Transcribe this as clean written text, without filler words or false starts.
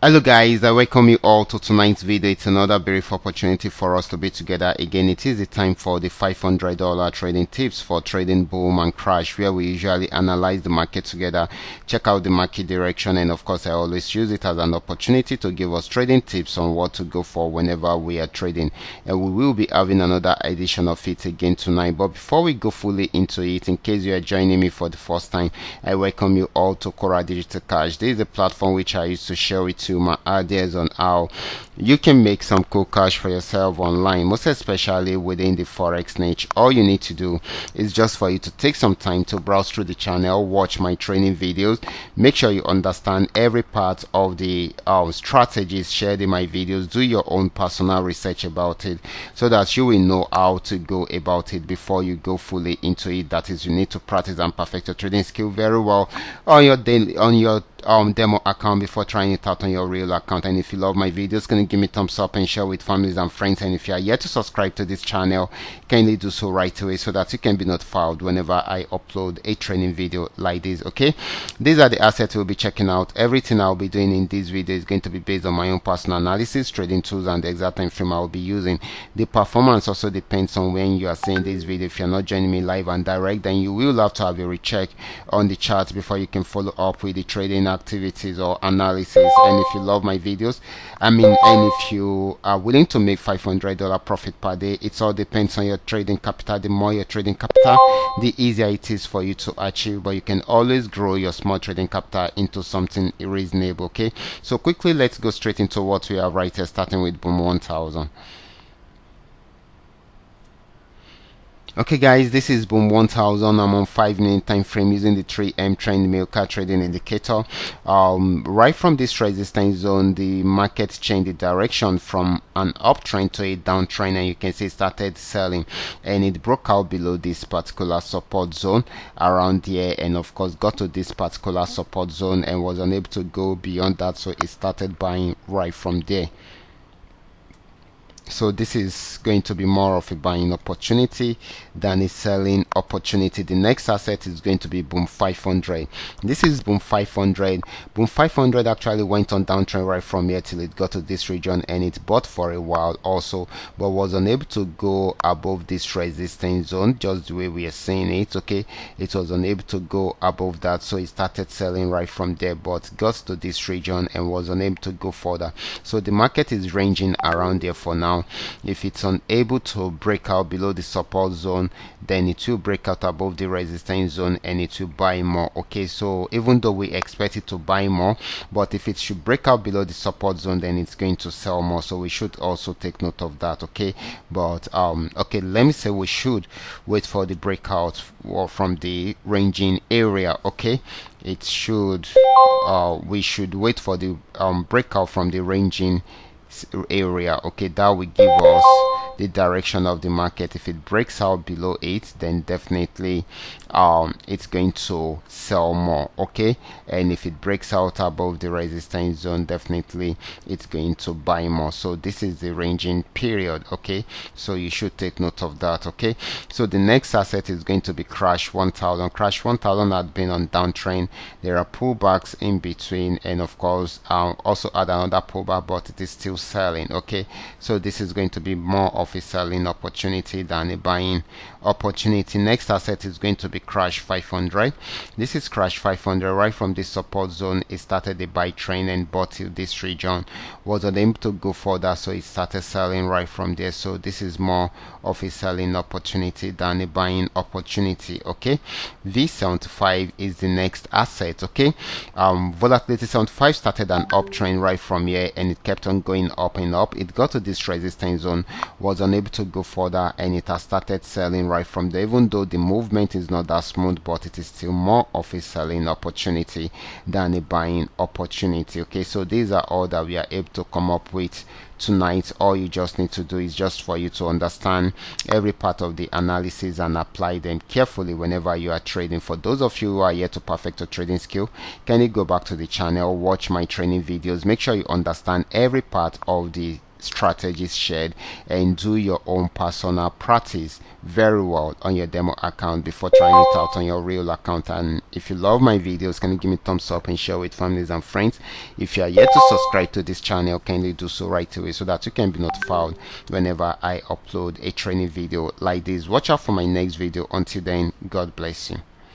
Hello guys, I welcome you all to tonight's video. It's another brief opportunity for us to be together again. It is the time for the $500 trading tips for trading boom and crash, where we usually analyze the market together, check out the market direction, and of course I always use it as an opportunity to give us trading tips on what to go for whenever we are trading. And we will be having another edition of it again tonight. But before we go fully into it, in case you are joining me for the first time, I welcome you all to Qora detectorK. This is a platform which I used to share with you my ideas on how you can make some cool cash for yourself online, most especially within the forex niche. All you need to do is just for you to take some time to browse through the channel, watch my training videos, make sure you understand every part of the strategies shared in my videos, do your own personal research about it so that you will know how to go about it before you go fully into it. That is, you need to practice and perfect your trading skill very well on your daily, on your demo account before trying it out on your real account. And if you love my videos, can you give me thumbs up and share with families and friends? And if you are yet to subscribe to this channel, kindly do so right away so that you can be notified whenever I upload a training video like this. Okay, these are the assets we'll be checking out. Everything I'll be doing in this video is going to be based on my own personal analysis, trading tools, and the exact time frame I'll be using. The performance also depends on when you are seeing this video. If you're not joining me live and direct, then you will have to have a recheck on the chart before you can follow up with the trading activities or analysis. And if you love my videos, and if you are willing to make $500 profit per day, it all depends on your trading capital. The more your trading capital, the easier it is for you to achieve, but you can always grow your small trading capital into something reasonable. Okay, so quickly let's go straight into what we have right here, starting with boom 1000. Okay guys, this is boom 1000. I'm on 5-minute time frame using the 3M trend milker trading indicator. Right from this resistance zone, the market changed the direction from an uptrend to a downtrend, and you can see it started selling, and it broke out below this particular support zone around here, and of course got to this particular support zone and was unable to go beyond that, so it started buying right from there. So this is going to be more of a buying opportunity than a selling opportunity. The next asset is going to be boom 500. This is boom 500. Boom 500 actually went on downtrend right from here till it got to this region, and it bought for a while also, but was unable to go above this resistance zone, just the way we are seeing it. Okay, it was unable to go above that, so it started selling right from there, but got to this region and was unable to go further. So the market is ranging around there for now. If it's unable to break out below the support zone, then it will break out above the resistance zone and it will buy more. Okay, so even though we expect it to buy more, but if it should break out below the support zone, then it's going to sell more, so we should also take note of that. Okay, but okay, let me say we should wait for the breakout or from the ranging area. Okay, it should we should wait for the breakout from the ranging area. Okay, that will give us the direction of the market. If it breaks out below it, then definitely it's going to sell more. Okay, and if it breaks out above the resistance zone, definitely it's going to buy more. So this is the ranging period. Okay, so you should take note of that. Okay, so the next asset is going to be crash 1000. Crash 1000 had been on downtrend. There are pullbacks in between, and of course also had another pullback, but it is still selling. Okay, so this is going to be more of a selling opportunity than a buying opportunity. Next asset is going to be crash 500. This is crash 500. Right from this support zone, it started a buy trend and bought till this region, was unable to go further, so it started selling right from there. So this is more of a selling opportunity than a buying opportunity. Okay, V75 is the next asset. Okay, volatility 75 started an uptrend right from here, and it kept on going up and up. It got to this resistance zone, was unable to go further, and it has started selling right from there. Even though the movement is not that smooth, but it is still more of a selling opportunity than a buying opportunity. Okay, so these are all that we are able to come up with tonight. All you just need to do is just for you to understand every part of the analysis and apply them carefully whenever you are trading. For those of you who are yet to perfect your trading skill, can you go back to the channel, watch my training videos, make sure you understand every part of the strategies shared, and do your own personal practice very well on your demo account before trying it out on your real account. And if you love my videos, can you give me a thumbs up and share with families and friends? If you are yet to subscribe to this channel, kindly do so right away so that you can be notified whenever I upload a training video like this. Watch out for my next video. Until then, God bless you.